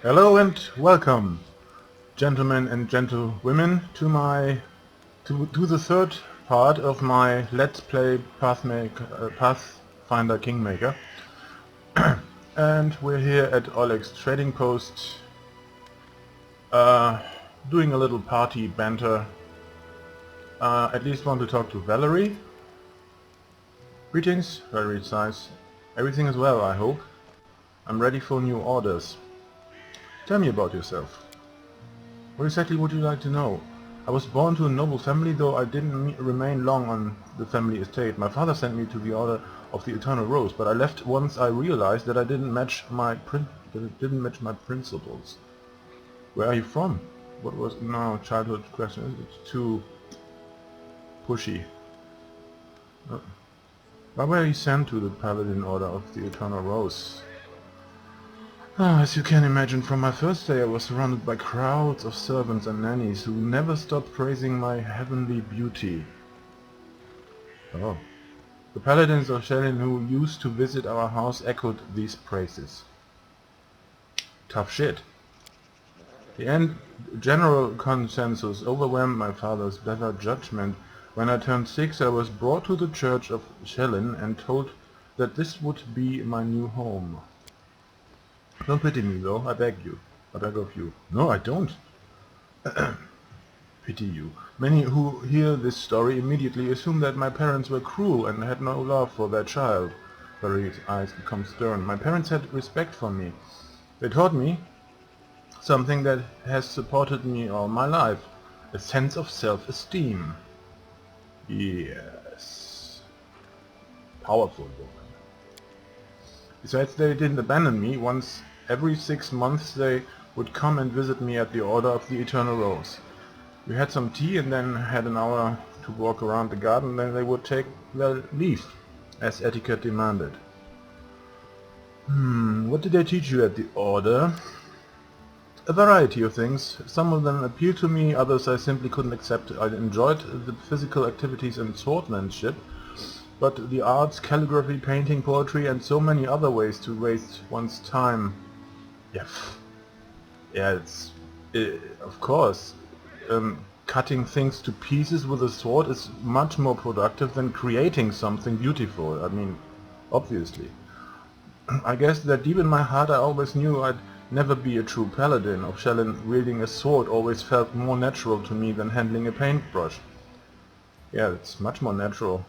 Hello and welcome, gentlemen and gentlewomen, to the third part of my Let's Play Pathfinder Kingmaker. And we're here at Oleg's trading post, doing a little party banter. At least want to talk to Valerie. Greetings, Valerie sighs. Everything is well, I hope. I'm ready for new orders. Tell me about yourself. What exactly would you like to know? I was born to a noble family, though I didn't remain long on the family estate. My father sent me to the Order of the Eternal Rose, but I left once I realized that I didn't match my principles. Where are you from? What was no childhood question? It's too pushy. Why were you sent to the Paladin Order of the Eternal Rose? As you can imagine, from my first day I was surrounded by crowds of servants and nannies who never stopped praising my heavenly beauty. Oh. The paladins of Shellin who used to visit our house echoed these praises. Tough shit. The general consensus overwhelmed my father's better judgment. When I turned 6 I was brought to the church of Shellin and told that this would be my new home. Don't pity me, though, I beg you. I beg of you. No, I don't. Pity you. Many who hear this story immediately assume that my parents were cruel and had no love for their child. Valerie's eyes become stern. My parents had respect for me. They taught me something that has supported me all my life. A sense of self-esteem. Yes. Powerful woman. Besides, they didn't abandon me. Once every 6 months they would come and visit me at the Order of the Eternal Rose. We had some tea and then had an hour to walk around the garden, then they would take their leave, as etiquette demanded. What did they teach you at the Order? A variety of things. Some of them appealed to me, others I simply couldn't accept. I enjoyed the physical activities and swordsmanship, but the arts, calligraphy, painting, poetry, and so many other ways to waste one's time. Yeah, of course. Cutting things to pieces with a sword is much more productive than creating something beautiful. I mean, obviously. I guess that deep in my heart I always knew I'd never be a true paladin. Of Shellin, wielding a sword always felt more natural to me than handling a paintbrush. Yeah, it's much more natural.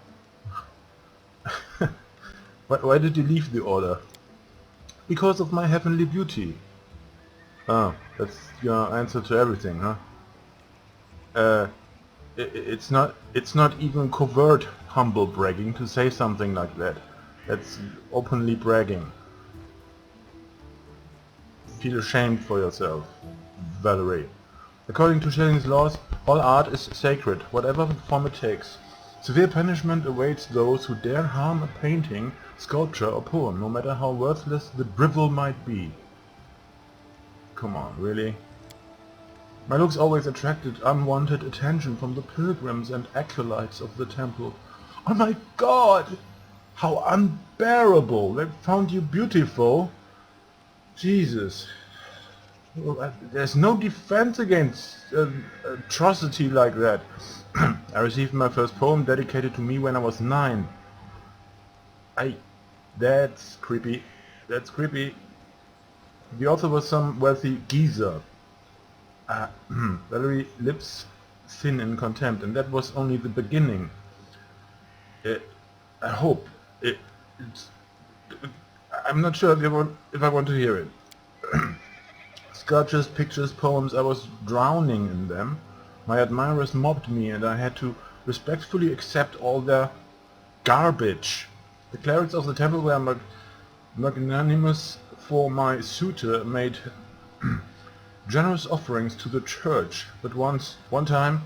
Why did you leave the Order? Because of my heavenly beauty. Oh, that's your answer to everything, huh? It's not even covert humble bragging to say something like that. That's openly bragging. Feel ashamed for yourself, Valerie. According to Schellin's laws, all art is sacred, whatever form it takes. Severe punishment awaits those who dare harm a painting, sculpture or poem, no matter how worthless the drivel might be. Come on, really? My looks always attracted unwanted attention from the pilgrims and acolytes of the temple. Oh my God! How unbearable! They found you beautiful! Jesus. There's no defense against atrocity like that. I received my first poem dedicated to me when I was 9. That's creepy. That's creepy. The author was some wealthy geezer. Valerie lips thin in contempt, and that was only the beginning. I hope. I'm not sure if I want to hear it. Sculptures, pictures, poems, I was drowning in them. My admirers mobbed me and I had to respectfully accept all their garbage. The clerics of the temple were magnanimous, for my suitor made generous offerings to the church, but one time,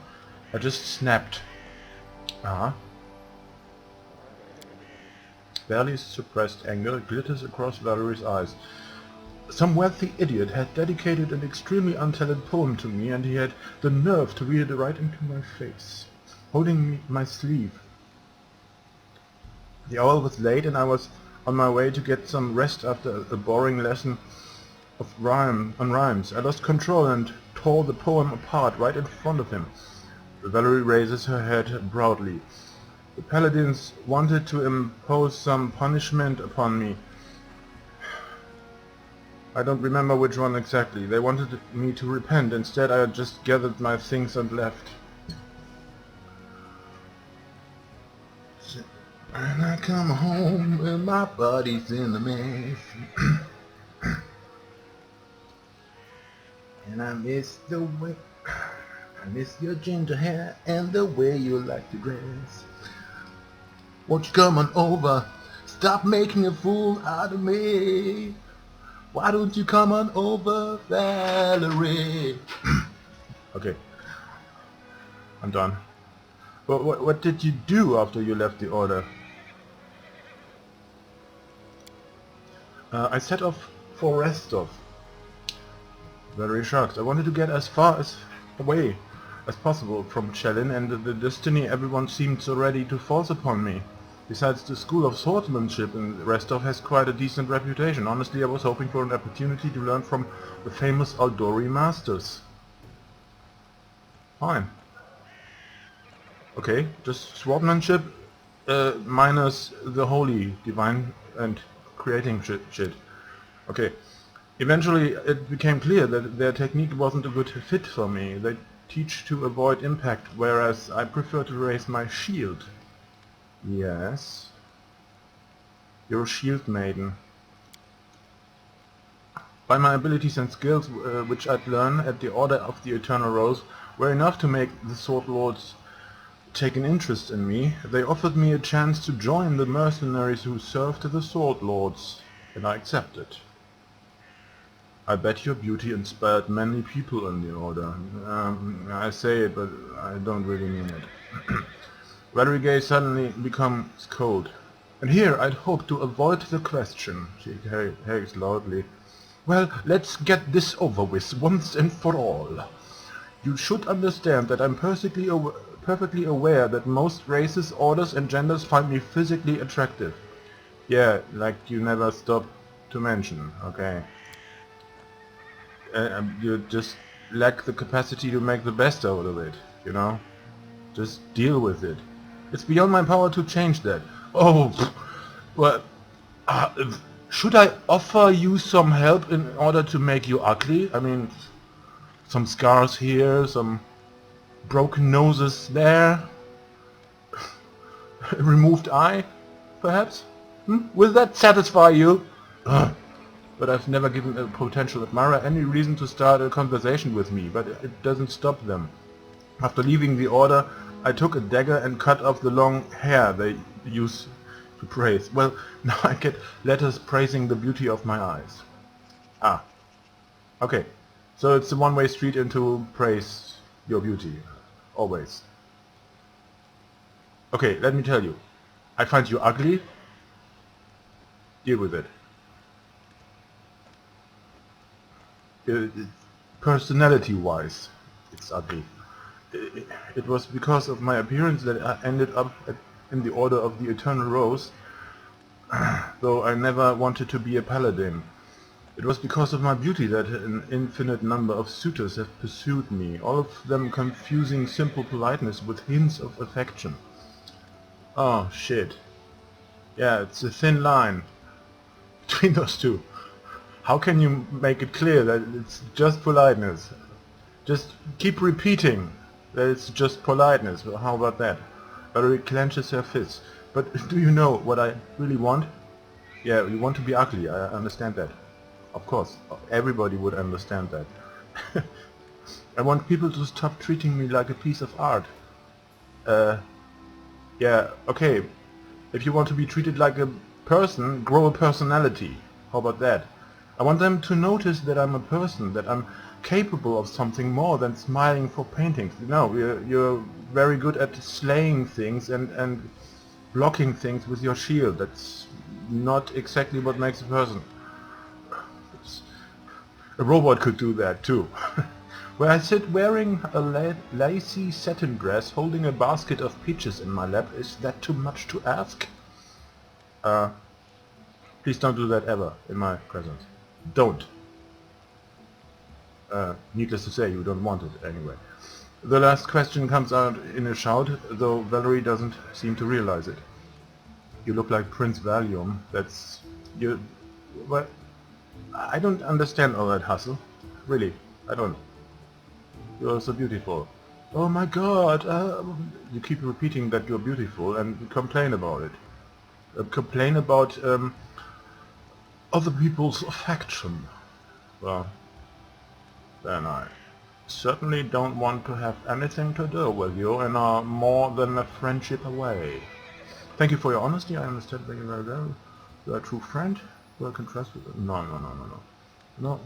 I just snapped. Barely suppressed anger glitters across Valerie's eyes. Some wealthy idiot had dedicated an extremely untalented poem to me, and he had the nerve to read it right into my face, holding my sleeve. The hour was late, and I was on my way to get some rest after a boring lesson on rhymes. I lost control and tore the poem apart right in front of him. Valerie raises her head proudly. The paladins wanted to impose some punishment upon me. I don't remember which one exactly. They wanted me to repent. Instead, I just gathered my things and left. And I come home and my body's in the mess. And I miss the way, I miss your ginger hair and the way you like to dress. Won't you come on over? Stop making a fool out of me. Why don't you come on over, Valerie? Okay, I'm done. What did you do after you left the order? I set off for Restov. Very shocked. I wanted to get as far away as possible from Chelin and the destiny everyone seemed so ready to force upon me. Besides, the school of swordsmanship in Restov has quite a decent reputation. Honestly, I was hoping for an opportunity to learn from the famous Aldori masters. Fine. Okay, just swordsmanship minus the holy, divine and creating shit. Okay. Eventually it became clear that their technique wasn't a good fit for me. They teach to avoid impact, whereas I prefer to raise my shield. Yes. You're a shield maiden. By my abilities and skills, which I'd learn at the Order of the Eternal Rose, were enough to make the Sword Lords take an interest in me. They offered me a chance to join the mercenaries who served the Sword Lords, and I accepted. I bet your beauty inspired many people in the Order. I say it, but I don't really mean it. Valerie Gaze suddenly becomes cold. And here I'd hoped to avoid the question, she hags loudly. Well, let's get this over with once and for all. You should understand that I'm perfectly aware that most races, orders and genders find me physically attractive. Yeah, like you never stop to mention, okay. You just lack the capacity to make the best out of it, you know? Just deal with it. It's beyond my power to change that. Oh, well, should I offer you some help in order to make you ugly? I mean, some scars here, some broken noses there, a removed eye, perhaps? Will that satisfy you? But I've never given a potential admirer any reason to start a conversation with me, but it doesn't stop them. After leaving the Order, I took a dagger and cut off the long hair they use to praise. Well, now I get letters praising the beauty of my eyes. Ah. Okay. So it's a one-way street into praise your beauty. Always. Okay, let me tell you. I find you ugly. Deal with it. Personality-wise, it's ugly. It was because of my appearance that I ended up in the Order of the Eternal Rose, though I never wanted to be a paladin. It was because of my beauty that an infinite number of suitors have pursued me, all of them confusing simple politeness with hints of affection. Oh, shit. Yeah, it's a thin line between those two. How can you make it clear that it's just politeness? Just keep repeating that it's just politeness. Well, how about that? Valerie clenches her fists. But do you know what I really want? Yeah, you want to be ugly, I understand that. Of course, everybody would understand that. I want people to stop treating me like a piece of art. Yeah, okay. If you want to be treated like a person, grow a personality. How about that? I want them to notice that I'm a person, that I'm capable of something more than smiling for paintings. No, you're very good at slaying things and blocking things with your shield. That's not exactly what makes a person. A robot could do that too. Where I sit wearing a lacy satin dress, holding a basket of peaches in my lap, is that too much to ask? Please don't do that ever in my presence. Don't. Needless to say, you don't want it anyway. The last question comes out in a shout, though Valerie doesn't seem to realize it. You look like Prince Valium. That's... you... Well, I don't understand all that hustle. Really, I don't. You're so beautiful. Oh my god, you keep repeating that you're beautiful and complain about it. Complain about other people's affection. Well, then I certainly don't want to have anything to do with you and are more than a friendship away. Thank you for your honesty, I understand very well. You're a true friend who I can trust with. No. No,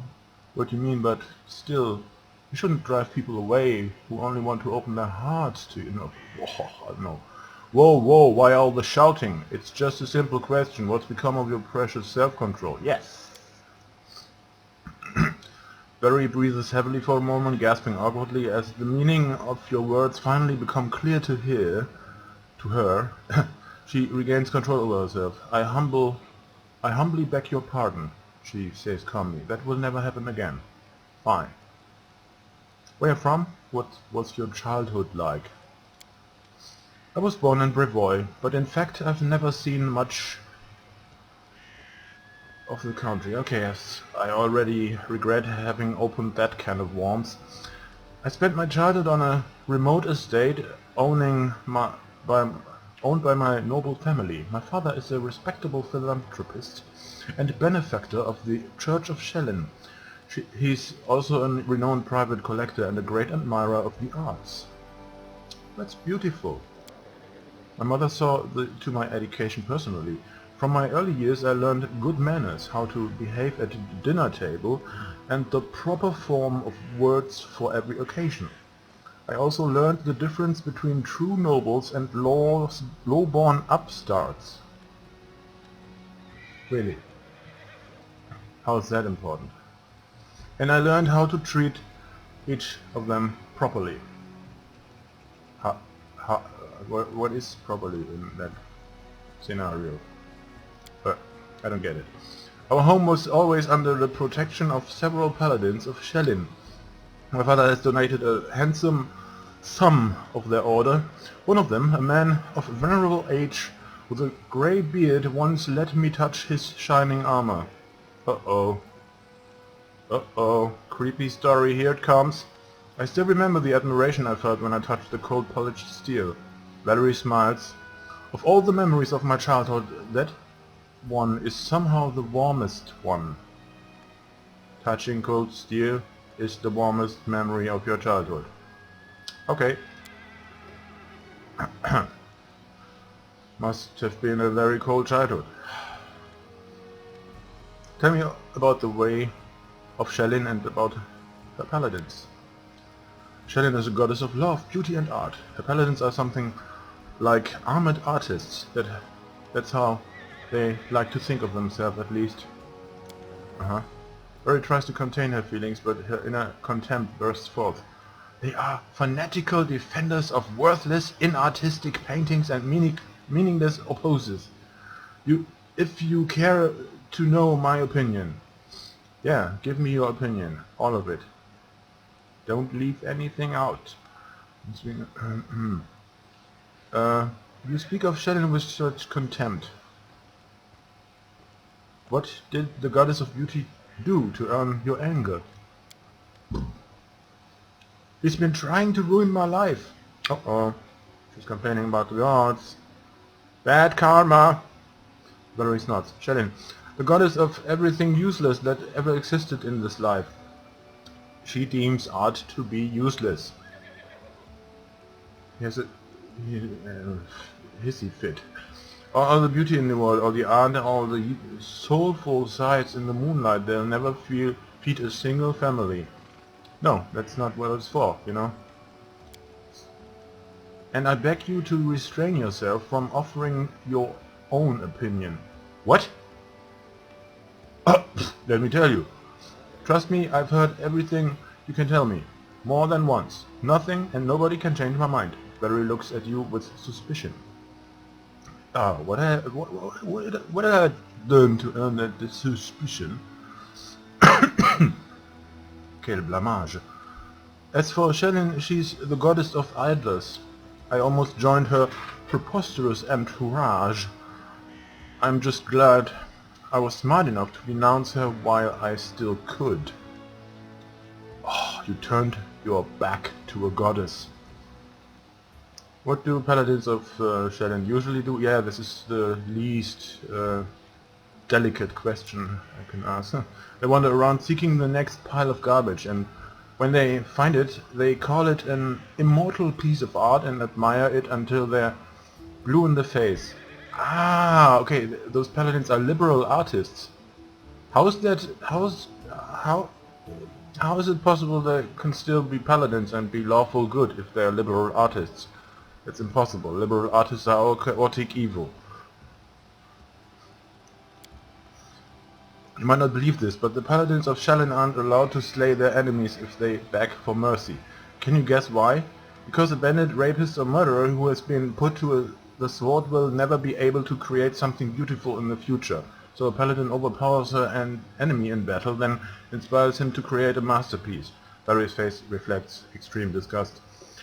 what do you mean, but still, you shouldn't drive people away who only want to open their hearts to you. No. No. Whoa, why all the shouting? It's just a simple question. What's become of your precious self-control? Yes. Valerie breathes heavily for a moment, gasping awkwardly as the meaning of your words finally become clear to her. She regains control over herself. I humbly beg your pardon, she says calmly. That will never happen again. Fine. Where from? What was your childhood like? I was born in Brevoy, but in fact I've never seen much of the country. Okay, yes, I already regret having opened that can of worms. I spent my childhood on a remote estate owned by my noble family. My father is a respectable philanthropist and benefactor of the Church of Schellin. He's also a renowned private collector and a great admirer of the arts. That's beautiful. My mother saw to my education personally. From my early years I learned good manners, how to behave at the dinner table, and the proper form of words for every occasion. I also learned the difference between true nobles and low-born upstarts. Really? How is that important? And I learned how to treat each of them properly. What is properly in that scenario? I don't get it. Our home was always under the protection of several paladins of Schellin. My father has donated a handsome sum of their order. One of them, a man of venerable age with a grey beard, once let me touch his shining armor. Uh-oh. Creepy story, here it comes. I still remember the admiration I felt when I touched the cold polished steel. Valerie smiles. Of all the memories of my childhood, that one is somehow the warmest one. Touching cold steel is the warmest memory of your childhood. Okay. Must have been a very cold childhood. Tell me about the way of Schellin and about her paladins. Schellin is a goddess of love, beauty and art. Her paladins are something like armored artists. That's how they like to think of themselves, at least. Valerie tries to contain her feelings, but her inner contempt bursts forth. They are fanatical defenders of worthless, inartistic paintings and meaningless opposes. If you care to know my opinion. Yeah, give me your opinion. All of it. Don't leave anything out. You speak of Schellin with such contempt. What did the goddess of beauty do to earn your anger? He's been trying to ruin my life. Uh-oh. She's complaining about the gods. Bad karma. Valerie nods. Schellin, the goddess of everything useless that ever existed in this life. She deems art to be useless. He has a hissy fit. All the beauty in the world, all the art, all the soulful sights in the moonlight, they'll never feed a single family. No, that's not what it's for, you know. And I beg you to restrain yourself from offering your own opinion. What? Let me tell you. Trust me, I've heard everything you can tell me. More than once. Nothing and nobody can change my mind. Valerie looks at you with suspicion. What did I learn to earn that suspicion? Okay, quel blamage. As for Shelyn, she's the goddess of idlers. I almost joined her preposterous entourage. I'm just glad I was smart enough to denounce her while I still could. Oh, you turned your back to a goddess. What do paladins of Shelyn usually do? Yeah, this is the least delicate question I can ask. They wander around seeking the next pile of garbage, and when they find it, they call it an immortal piece of art and admire it until they're blue in the face. Ah, okay, those paladins are liberal artists. How is that? How is it possible they can still be paladins and be lawful good if they're liberal artists? It's impossible. Liberal artists are all chaotic evil. You might not believe this, but the paladins of Shelyn aren't allowed to slay their enemies if they beg for mercy. Can you guess why? Because a bandit, rapist or murderer who has been put to the sword will never be able to create something beautiful in the future. So a paladin overpowers an enemy in battle, then inspires him to create a masterpiece. Valerie's face reflects extreme disgust.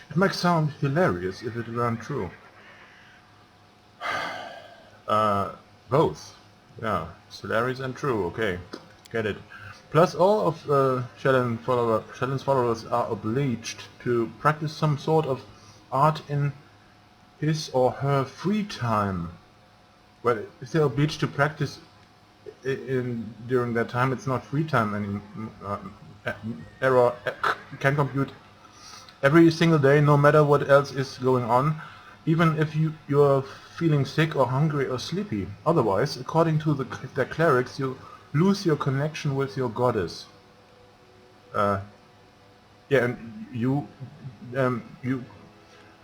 It might sound hilarious if it weren't true. Both. Yeah, it's hilarious and true, okay. Get it. Plus all of Shelyn's followers are obliged to practice some sort of art in his or her free time. Well, if they're obliged to practice during that time, it's not free time anymore. Error can compute every single day, no matter what else is going on, even if you're feeling sick or hungry or sleepy. Otherwise, according to the clerics, you lose your connection with your goddess. Yeah, and you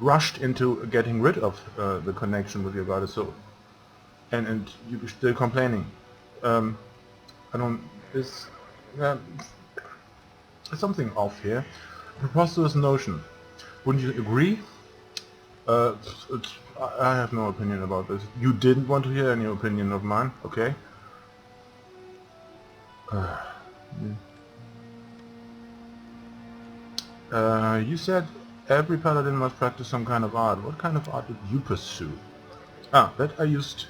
rushed into getting rid of the connection with your goddess, so and you're still complaining. I don't. There's something off here. Preposterous notion. Wouldn't you agree? I have no opinion about this. You didn't want to hear any opinion of mine, okay? You said every paladin must practice some kind of art. What kind of art did you pursue? Ah, that I used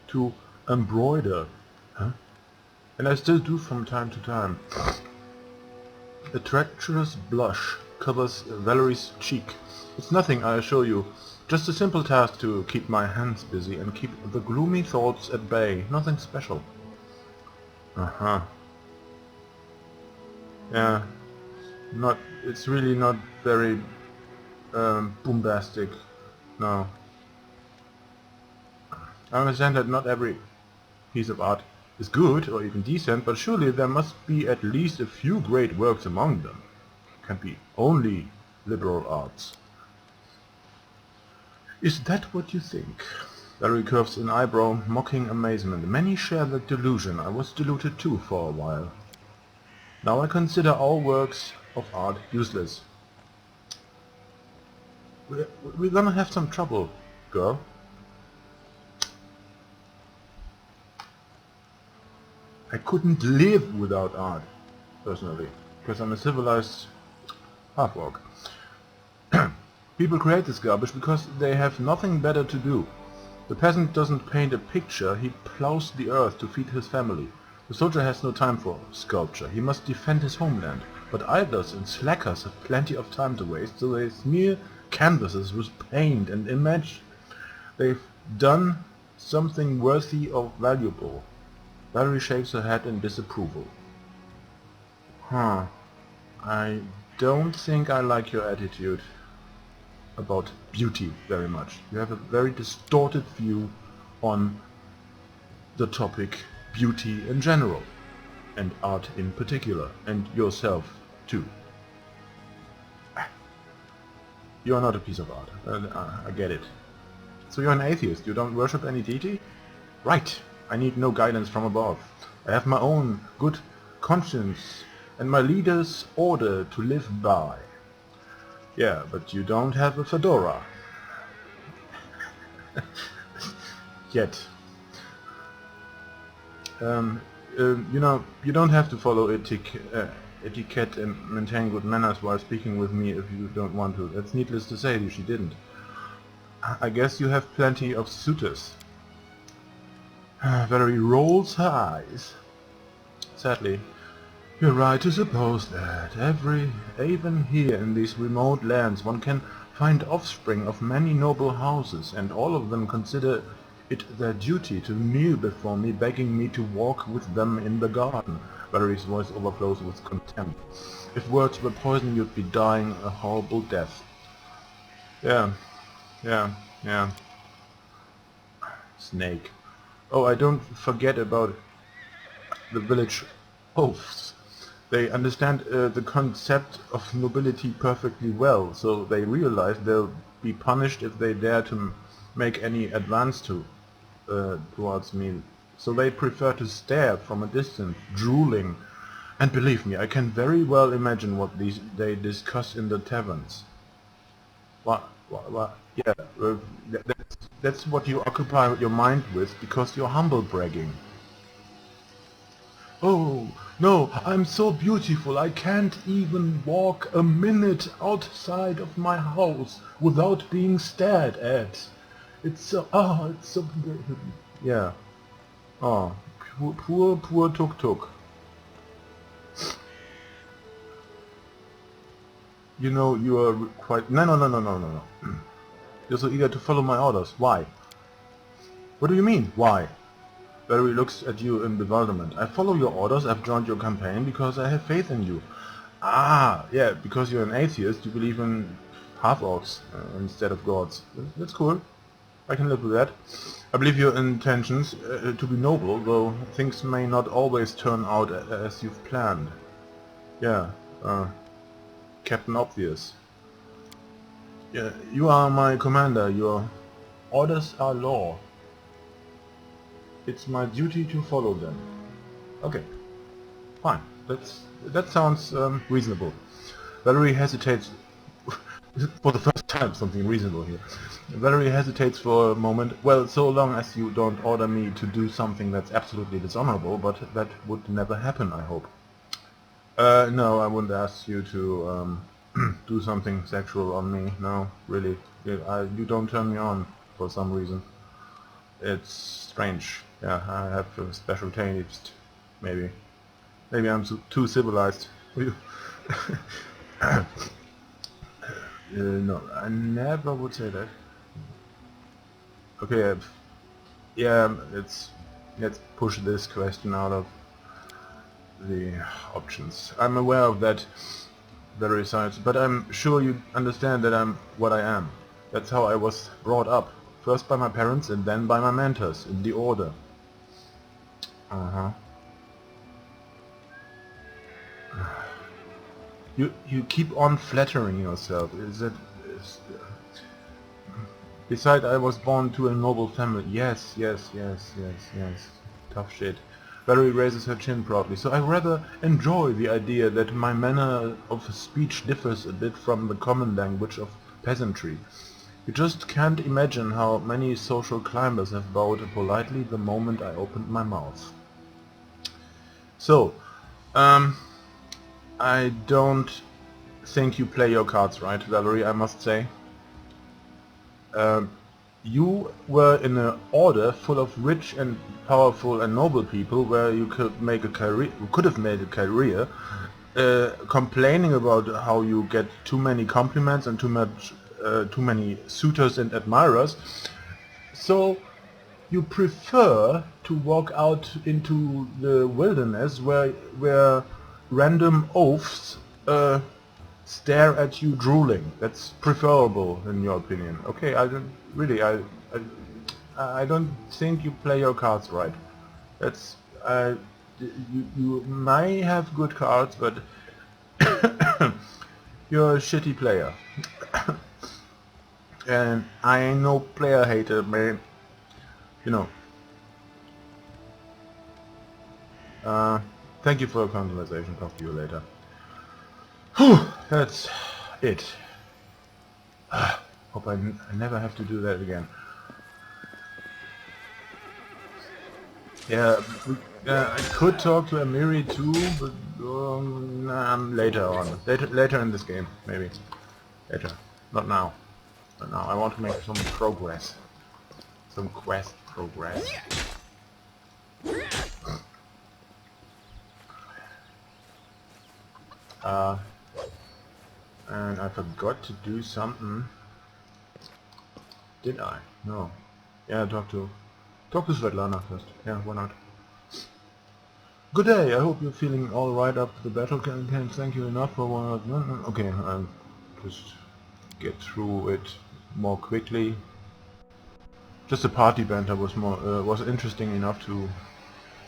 to embroider. Huh? And I still do from time to time. A treacherous blush covers Valerie's cheek. It's nothing, I assure you. Just a simple task to keep my hands busy and keep the gloomy thoughts at bay. Nothing special. Uh-huh. Yeah. It's really not very bombastic. No. I understand that not every piece of art is good or even decent, but surely there must be at least a few great works among them. Can't be only liberal arts. Is that what you think? Valerie curves an eyebrow, mocking amazement. Many share that delusion. I was deluded too for a while. Now I consider all works of art useless. We're gonna have some trouble, girl. I couldn't live without art, personally, because I'm a civilized half-orc. People create this garbage because they have nothing better to do. The peasant doesn't paint a picture, he plows the earth to feed his family. The soldier has no time for sculpture, he must defend his homeland. But idlers and slackers have plenty of time to waste, so they smear canvases with paint and imagine they've done something worthy or valuable. Valerie shakes her head in disapproval. Huh. I don't think I like your attitude about beauty very much. You have a very distorted view on the topic beauty in general, and art in particular, and yourself too. You're not a piece of art. I get it. So you're an atheist. You don't worship any deity? Right. I need no guidance from above. I have my own good conscience and my leader's order to live by. Yeah, but you don't have a fedora. Yet. You know, you don't have to follow etiquette and maintain good manners while speaking with me if you don't want to. That's needless to say, she didn't. I guess you have plenty of suitors. Valerie rolls her eyes. Sadly, you're right to suppose that even here in these remote lands one can find offspring of many noble houses, and all of them consider it their duty to kneel before me, begging me to walk with them in the garden. Valerie's voice overflows with contempt. If words were poison, you'd be dying a horrible death. Yeah. Snake. Oh, I don't forget about the village oafs. They understand the concept of nobility perfectly well, so they realize they'll be punished if they dare to make any advance towards me. So they prefer to stare from a distance, drooling. And believe me, I can very well imagine what they discuss in the taverns. What? Yeah, that's what you occupy your mind with, because you're humble bragging. Oh, no, I'm so beautiful, I can't even walk a minute outside of my house without being stared at. It's so... Yeah. Oh, poor Tuk Tuk. You know, you are quite... No. You're so eager to follow my orders. Why? What do you mean, why? Valerie looks at you in bewilderment. I follow your orders, I've joined your campaign because I have faith in you. Ah, yeah, because you're an atheist, you believe in half-orcs instead of gods. That's cool. I can live with that. I believe your intentions to be noble, though things may not always turn out as you've planned. Yeah, Captain Obvious. Yeah, you are my commander. Your orders are law. It's my duty to follow them. Okay, fine. That sounds reasonable. Valerie hesitates. For the first time, something reasonable here. Valerie hesitates for a moment. Well, so long as you don't order me to do something that's absolutely dishonorable, but that would never happen, I hope. No, I wouldn't ask you to do something sexual on me. No, really. You don't turn me on for some reason. It's strange. Yeah, I have a special taste. Maybe I'm too civilized for you. No, I never would say that. Okay, yeah, let's push this question out of the options. I'm aware of that very side, but I'm sure you understand that I'm what I am. That's how I was brought up. First by my parents and then by my mentors, in the order. You keep on flattering yourself. Besides, I was born to a noble family. Yes. Tough shit. Valerie raises her chin proudly. So I rather enjoy the idea that my manner of speech differs a bit from the common language of peasantry. You just can't imagine how many social climbers have bowed politely the moment I opened my mouth. So, I don't think you play your cards right, Valerie, I must say. You were in an order full of rich and powerful and noble people where you could have made a career, complaining about how you get too many compliments and too many suitors and admirers. So you prefer to walk out into the wilderness where random oafs stare at you drooling. That's preferable in your opinion. Okay, I don't think you play your cards right. That's you may have good cards, but you're a shitty player. And I ain't no player hater, man. You know. Thank you for the conversation. Talk to you later. Whew, that's it. Hope I never have to do that again. Yeah, I could talk to Amiri too, later on. Later in this game, maybe. Later. Not now. Not now. I want to make some progress. Some quest progress. And I forgot to do something. Did I? No. Yeah, talk to Svetlana first. Yeah, why not? Good day. I hope you're feeling all right up to the battle. Can thank you enough for one. Okay, I'll just get through it more quickly. Just the party banter was more was interesting enough to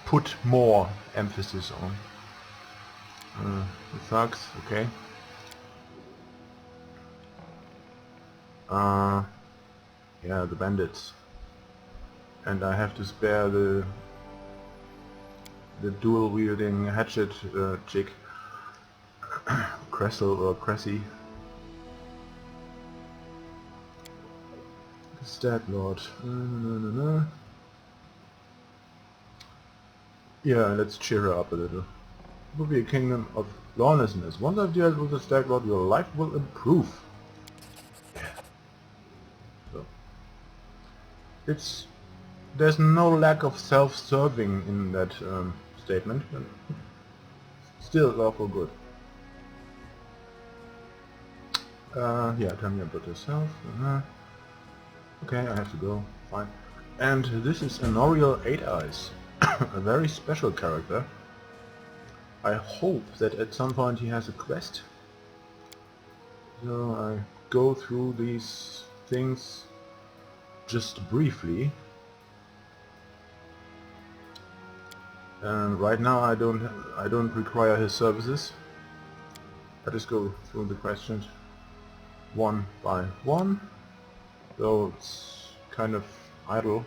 put more emphasis on. The thugs, okay. Yeah, the bandits. And I have to spare the dual-wielding hatchet chick, Cressel or Cressy. The Stag Lord. Yeah, let's cheer her up a little. It will be a kingdom of lawlessness. Once I've dealt with the Stag Lord, your life will improve. So, there's no lack of self-serving in that statement, but still awful good. Yeah, tell me about yourself. Okay, I have to go. Fine. And this is Honorial 8 Eyes, a very special character. I hope that at some point he has a quest. So I go through these things just briefly. And right now I don't require his services. I just go through the questions one by one. So it's kind of idle,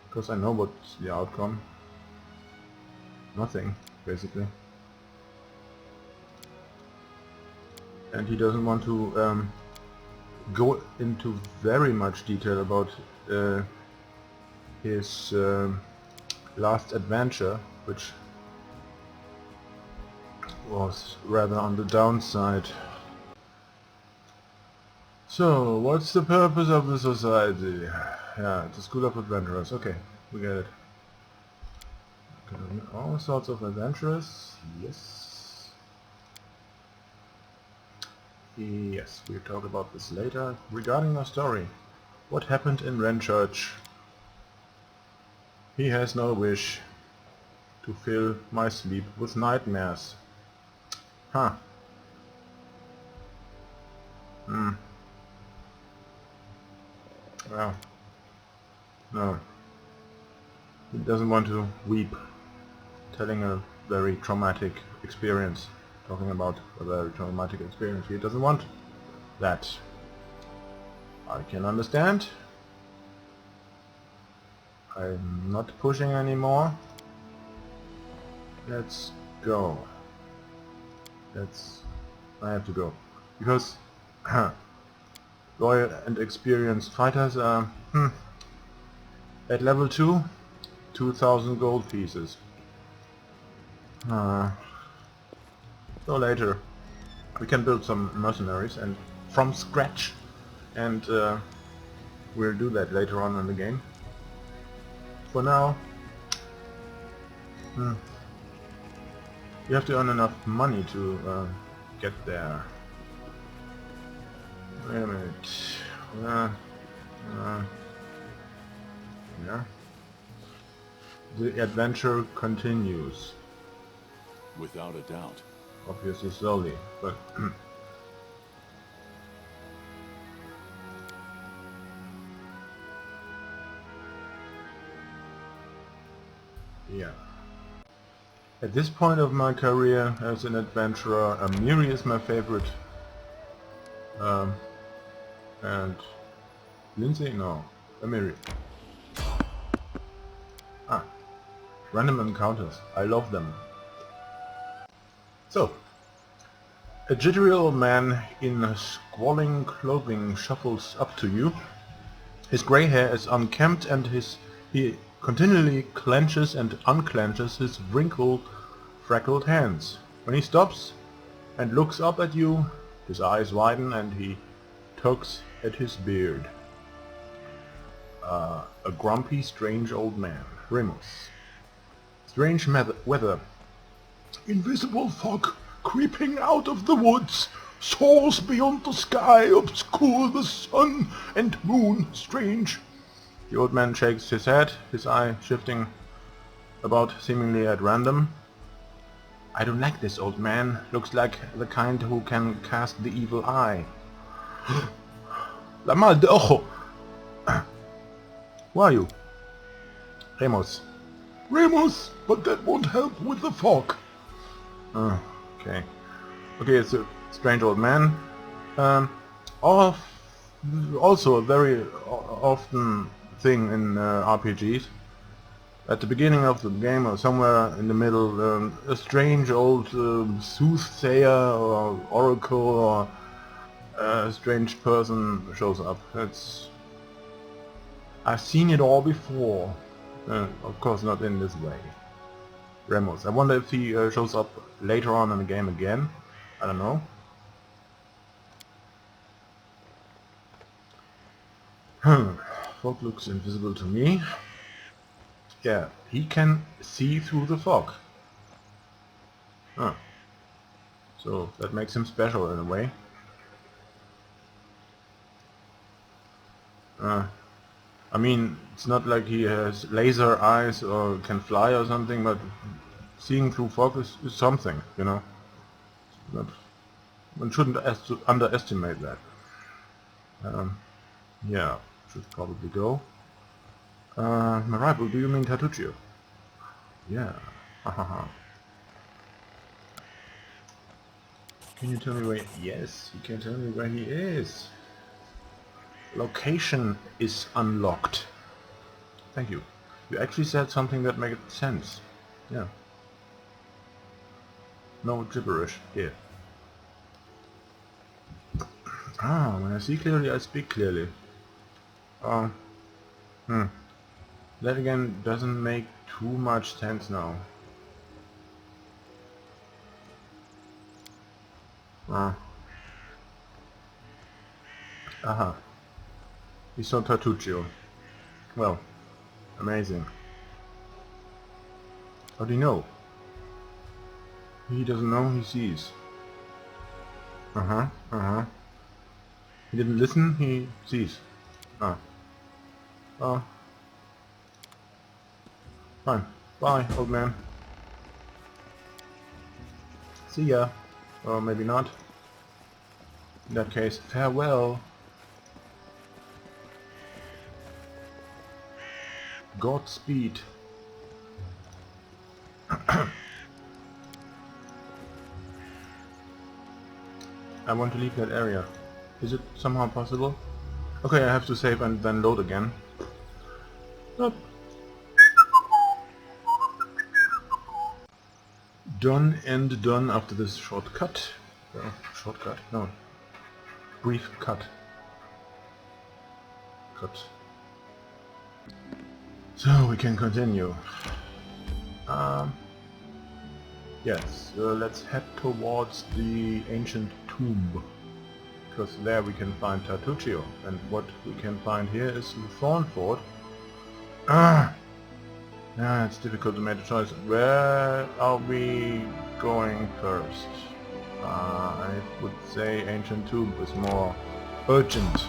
because I know what's the outcome. Nothing, basically. And he doesn't want to go into very much detail about his last adventure, which was rather on the downside. So, what's the purpose of the society? Yeah, it's a school of adventurers. Okay, we get it. All sorts of adventurers. Yes. Yes, we'll talk about this later. Regarding our story, what happened in Renchurch? He has no wish to fill my sleep with nightmares. Huh. Well, no. He doesn't want to weep, telling a very traumatic experience, talking about a very traumatic experience. He doesn't want that. I can understand. I'm not pushing anymore. Let's go. I have to go. Because loyal and experienced fighters are at level 2, 2000 gold pieces. So later we can build some mercenaries and from scratch, and we'll do that later on in the game. For now, you have to earn enough money to get there. Wait a minute. Yeah. The adventure continues. Without a doubt. Obviously slowly, but yeah. At this point of my career as an adventurer, Amiri is my favorite. And Lindsay? No. Amiri. Ah. Random encounters. I love them. So. A jittery old man in squalling clothing shuffles up to you. His grey hair is unkempt and he continually clenches and unclenches his wrinkled freckled hands. When he stops and looks up at you, his eyes widen and he tugs at his beard. A grumpy, strange old man. Remus. Strange weather. Invisible fog creeping out of the woods. Soars beyond the sky obscure the sun and moon. Strange. The old man shakes his head, his eye shifting about seemingly at random. I don't like this old man. Looks like the kind who can cast the evil eye. La mal de ojo! Who are you? Remus. Remus! But that won't help with the fog. Okay. Okay, it's a strange old man. Also a very often thing in RPGs. At the beginning of the game or somewhere in the middle, a strange old soothsayer or oracle or a strange person shows up. I've seen it all before. Of course not in this way. Remus. I wonder if he shows up later on in the game again. I don't know. Fog looks invisible to me. Yeah, he can see through the fog. So that makes him special in a way. I mean, it's not like he has laser eyes or can fly or something, but seeing through fog is something, you know. One shouldn't underestimate that. Yeah, should probably go. My rival, do you mean Tartuccio? Yeah. Can you tell me where... Yes, you can tell me where he is. Location is unlocked. Thank you. You actually said something that made sense. Yeah. No gibberish here. When I see clearly, I speak clearly. That again doesn't make too much sense now. He saw Tartuccio. Well, amazing. How do you know? He doesn't know, he sees. He didn't listen, he sees. Fine. Bye, old man. See ya. Or maybe not. In that case, farewell. Godspeed. I want to leave that area. Is it somehow possible? Okay, I have to save and then load again. Nope. Done and done after this shortcut. Shortcut? No. Brief cut. So we can continue. Yes, let's head towards the ancient tomb. Because there we can find Tartuccio. And what we can find here is the Thorn Fort. Yeah, it's difficult to make a choice. Where are we going first? I would say Ancient Tomb is more urgent.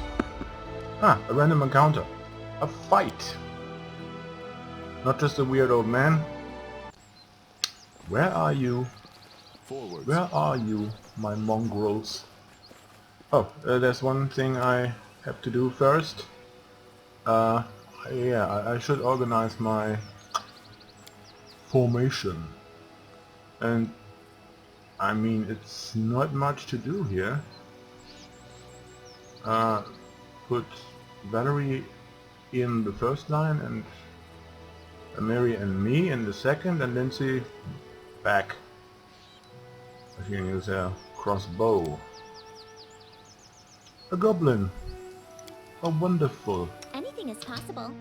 A random encounter. A fight. Not just a weird old man. Where are you? Forwards. Where are you, my mongrels? There's one thing I have to do first. Yeah, I should organize my formation. And I mean, it's not much to do here. Put Valerie in the first line and Mary and me in the second, and Lindsay back. She can use a crossbow. A goblin. Oh, wonderful. Anything is possible.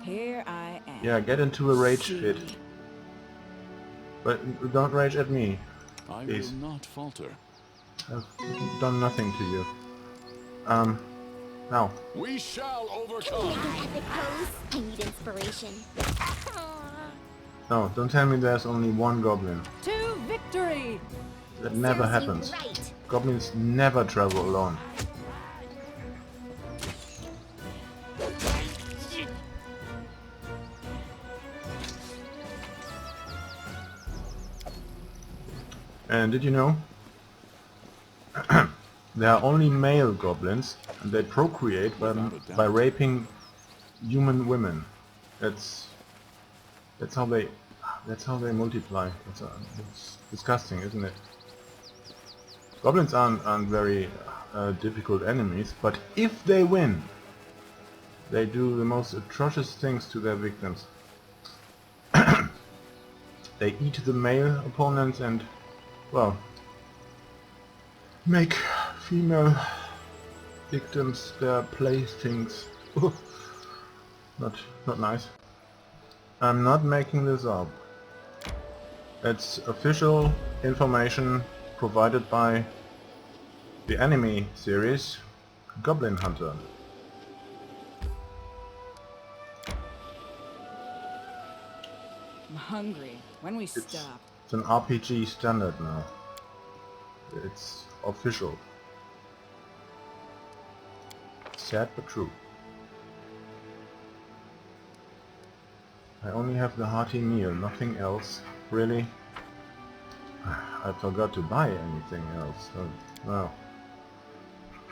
Here I am. Yeah, get into a rage See. fit. But don't rage at me. I Please. will not falter. I've done nothing to you. Now. We shall Give me overcome. a good epic pose. I need inspiration. No, don't tell me there's only one goblin. To victory! That never Serves you happens. right. Goblins never travel alone. And did you know? There are only male goblins, and they procreate by raping human women. That's how they multiply. It's disgusting, isn't it? Goblins aren't very difficult enemies, but if they win, they do the most atrocious things to their victims. They eat the male opponents and, well, make female victims their playthings. Not nice. I'm not making this up. It's official information provided by the anime series Goblin Hunter. I'm hungry. When we stop. It's an RPG standard now. It's official. Sad but true. I only have the hearty meal, nothing else. Really? I forgot to buy anything else. Well,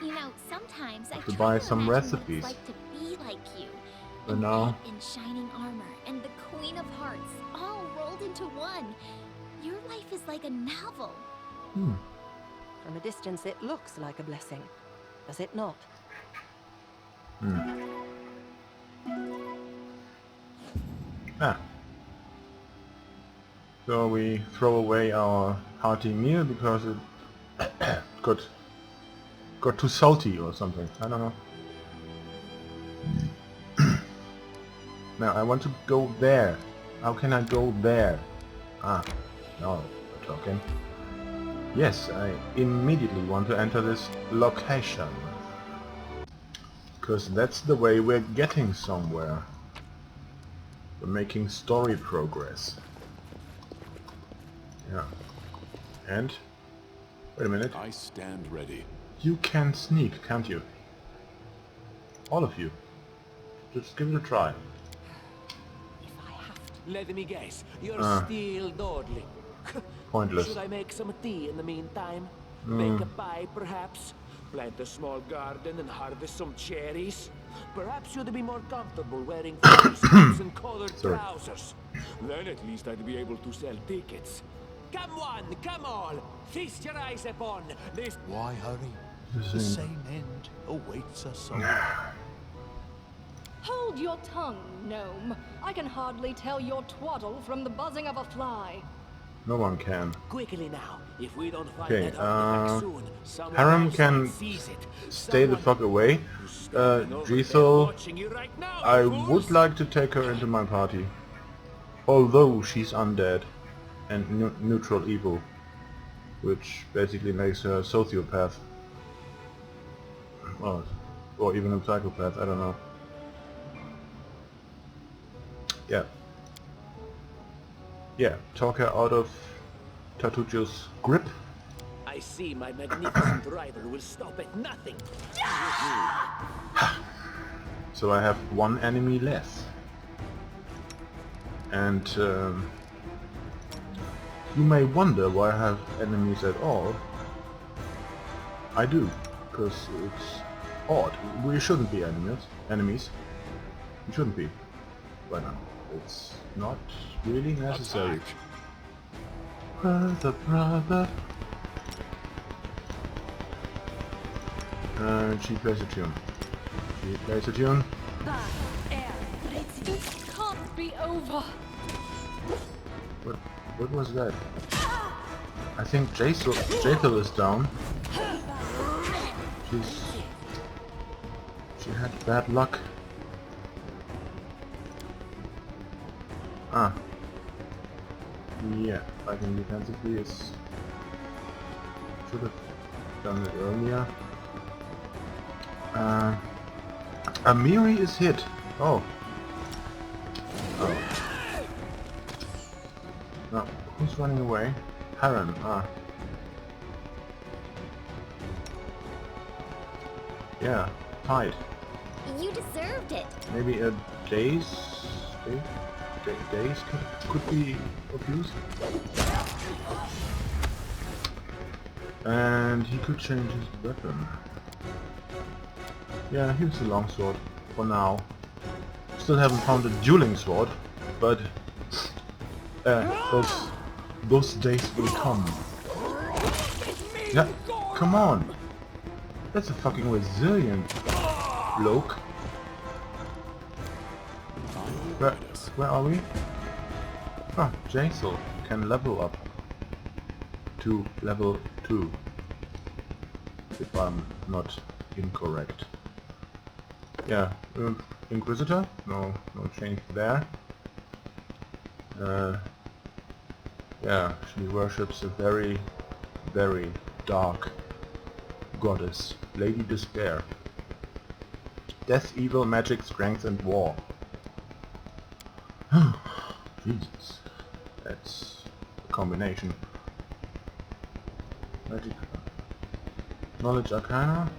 You know, sometimes I have to try buy to some imagine what recipes. it's like to be like you. But An now- knight in shining armor and the Queen of Hearts, all rolled into one. Your life is like a novel. From a distance, it looks like a blessing, does it not? Ah. So we throw away our hearty meal because it got too salty or something. I don't know. Now I want to go there. How can I go there? Ah, now we're talking. Yes, I immediately want to enter this location. Because that's the way we're getting somewhere. We're making story progress. Yeah. And? Wait a minute. I stand ready. You can sneak, can't you? All of you. Just give it a try. If I have to, let me guess, you're Ah. still dawdling. Pointless. Should I make some tea in the meantime? Bake a pie, perhaps? Plant a small garden and harvest some cherries? Perhaps you'd be more comfortable wearing funny suits and colored Sorry. trousers. Then at least I'd be able to sell tickets. Come one, come all, feast your eyes upon this. Why hurry? The same end awaits us all. Hold your tongue, gnome. I can hardly tell your twaddle from the buzzing of a fly. No one can. Quickly now, if we don't find Okay, that artifact soon, someone Harem else can might seize it. stay the Someone fuck away. who's standing over there Jethal, watching you right now, I you would fools. like to take her into my party. Although she's undead and neutral evil. Which basically makes her a sociopath. Well, or even a psychopath, I don't know. Yeah. Yeah, talk her out of Tartuccio's grip. I see my magnificent rival will stop at nothing. So I have one enemy less. And you may wonder why I have enemies at all. I do, because it's odd. We shouldn't be enemies. We shouldn't be. By now. It's not really necessary. Attack. Brother. She plays a tune. She plays a tune. This can't be over. What was that? I think Jethal is down. She had bad luck. Ah. Yeah, fighting defensively is... should have done it earlier. Amiri is hit. Oh. Oh. No, who's running away? Haran, ah. Yeah, fight. You deserved it. Maybe a daze could be of use. And he could change his weapon. Yeah, here's a longsword for now. Still haven't found a dueling sword, but those days will come. Yeah, come on. That's a fucking resilient bloke. Where are we? Ah, Jaisal can level up to level 2. If I'm not incorrect. Yeah, Inquisitor? No change there. Yeah, she worships a very, very dark goddess, Lady Despair. Death, evil, magic, strength and war. Jesus, that's a combination. Magic, knowledge arcana?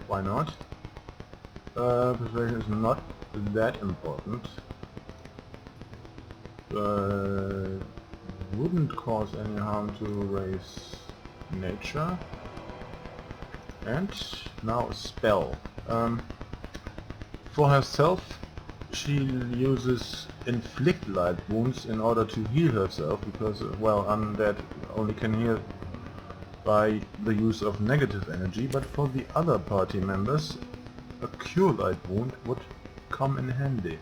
Why not? Persuasion is not that important. Wouldn't cause any harm to raise nature. And now a spell. For herself, she uses inflict light wounds in order to heal herself, because, well, undead only can heal by the use of negative energy, but for the other party members, a cure light wound would come in handy.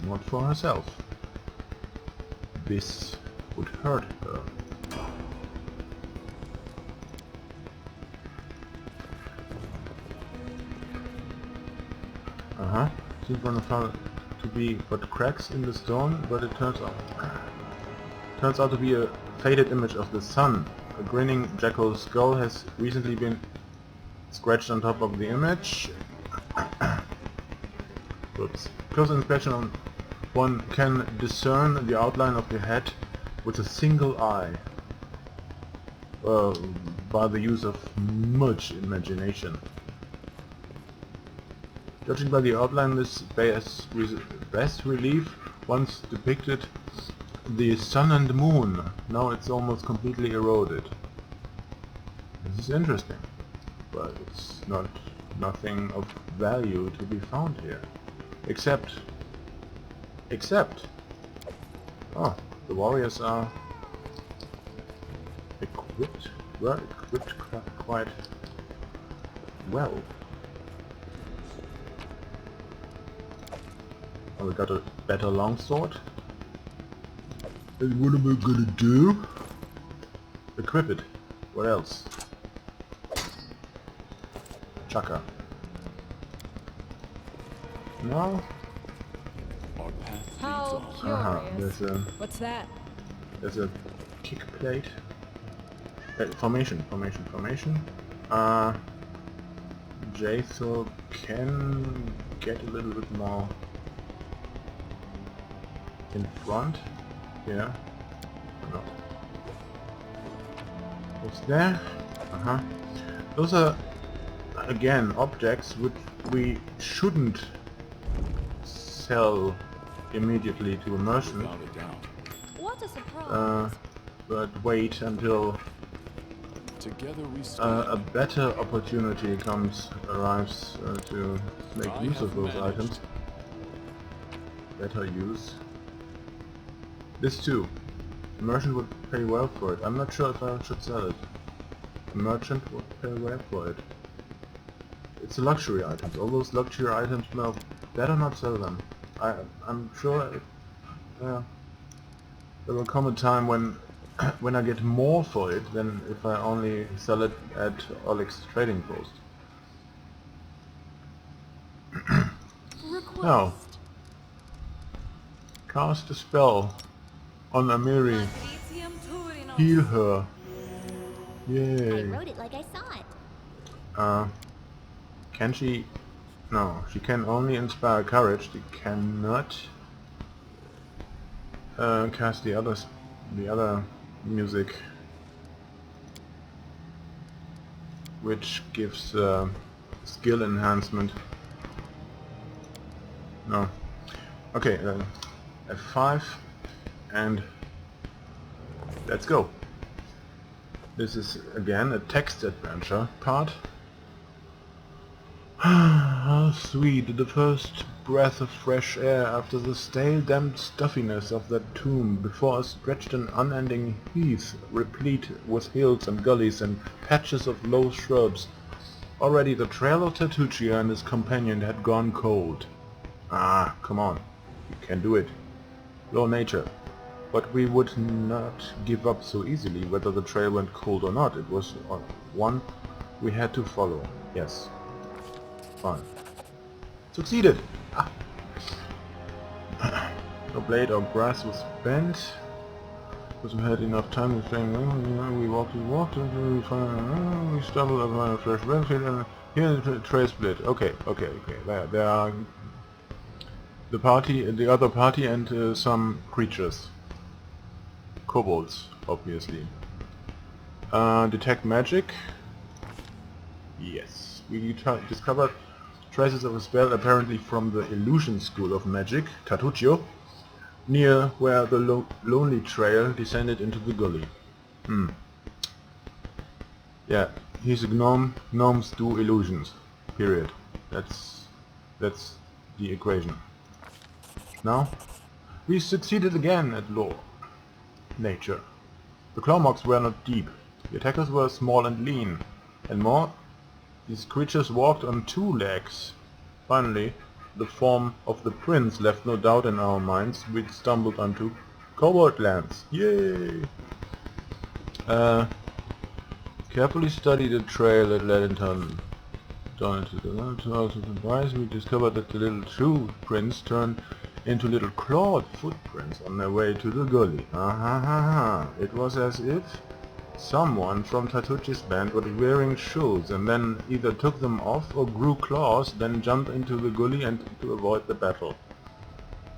Not for herself. This would hurt her. Seems one of her to be but cracks in the stone, but it turns out to be a faded image of the sun. A grinning jackal's skull has recently been scratched on top of the image. Oops. Close inspection one can discern the outline of the head with a single eye. By the use of much imagination. Judging by the outline, this bas relief once depicted the sun and the moon. Now it's almost completely eroded. This is interesting, but it's nothing of value to be found here. Except... Oh, the warriors are equipped quite well. Oh, we got a better longsword. And what am I gonna do? Equip it. What else? Chaka. No? Our path leads How on. curious. What's that? There's a kick plate. Formation. Jaisal can get a little bit more in front. Yeah. Or not. What's there? Those are again objects which we shouldn't sell immediately to a merchant. Without a doubt. What a surprise. But wait until Together we stand. a better opportunity arrives to make I use of have those managed. items. Better use. This too. The merchant would pay well for it. I'm not sure if I should sell it. The merchant would pay well for it. It's a luxury items. All those luxury items, no, better not sell them. I'm sure there will come a time when when I get more for it than if I only sell it at Oleg's trading post. Now, cast a spell on Amiri. Heal her. I Yay. wrote it like I saw it. Can she... No, she can only inspire courage. She cannot cast the other music, which gives skill enhancement. No. Okay, F5 and let's go. This is again a text adventure part. How sweet the first breath of fresh air after the stale damp stuffiness of that tomb before us stretched an unending heath replete with hills and gullies and patches of low shrubs. Already the trail of Tatuccia and his companion had gone cold. Ah, come on, you can do it. Law nature. But we would not give up so easily whether the trail went cold or not. It was one we had to follow. Yes. Fine. Succeeded! Ah. No blade or grass was bent. Because we had enough time to saying, we walked, until we found, we stumbled upon a fresh battlefield, and here the trail split. Okay. There are the other party and some creatures. Kobolds, obviously. Detect magic. Yes. We discovered traces of a spell apparently from the illusion school of magic, Tatuccio, near where the lonely trail descended into the gully. Yeah, he's a gnome. Gnomes do illusions. Period. That's the equation. Now, we succeeded again at law. Nature. The claw marks were not deep. The attackers were small and lean. And more, these creatures walked on 2 legs. Finally, the form of the prince left no doubt in our minds. We stumbled onto Kobold lands. Yay! Carefully study the trail that led down into the to our surprise, we discovered that the little true prints turned into little clawed footprints on their way to the gully. It was as if someone from Tatucci's band was wearing shoes and then either took them off or grew claws, then jumped into the gully and to avoid the battle.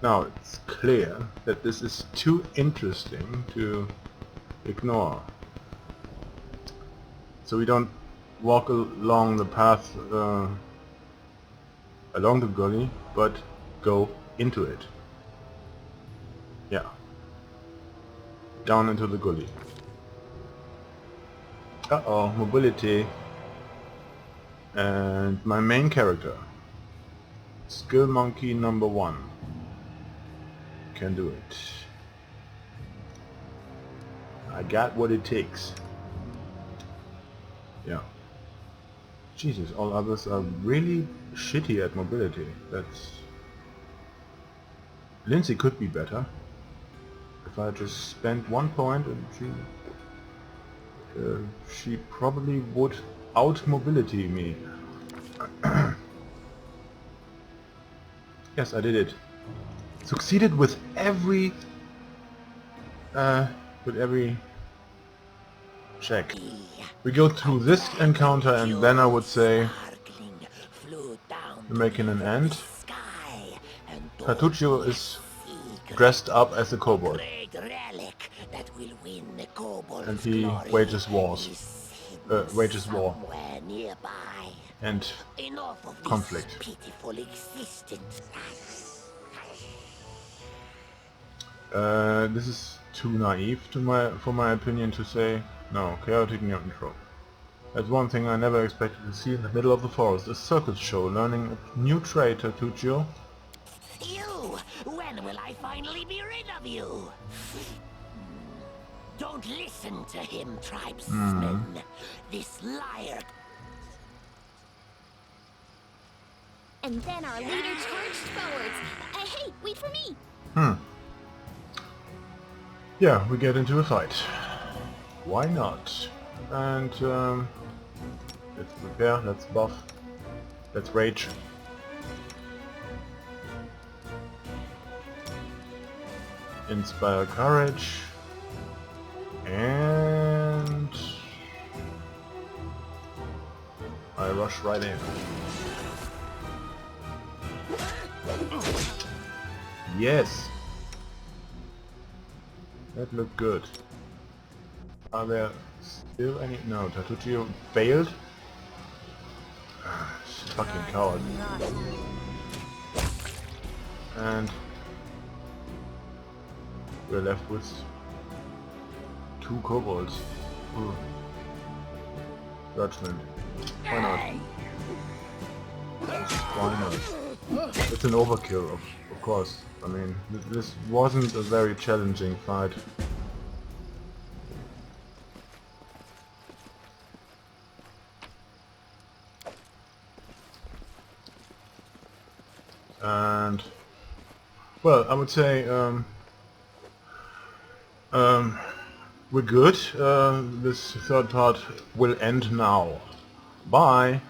Now it's clear that this is too interesting to ignore. So we don't walk along the path along the gully, but go into it. Yeah. Down into the gully. Uh-oh, mobility. And my main character. Skill monkey number 1. Can do it. I got what it takes. Yeah. Jesus, all others are really shitty at mobility. That's... Lindsay could be better. If I just spent 1 point and she probably would out-mobility me. Yes, I did it. Succeeded with every check. We go through this encounter and then I would say we're making an end. Tatuccio is dressed up as a kobold. And he wages war. And conflict. This is too naive for my opinion to say. No, chaotic neutral. That's one thing I never expected to see in the middle of the forest. A circus show, learning a new trade, Tatuccio. You! When will I finally be rid of you? Don't listen to him, tribesmen. This liar. And then our leader charged forwards. Hey, wait for me! Yeah, we get into a fight. Why not? And let's prepare, let's buff, let's rage. inspire courage, and I rush right in. Yes! That looked good. Are there still any? No, Tatutio failed. Fucking coward. And we're left with 2 kobolds. Ooh. Judgment. Why not? Why not? It's an overkill, of course. I mean, this wasn't a very challenging fight. And well, I would say we're good. This third part will end now. Bye.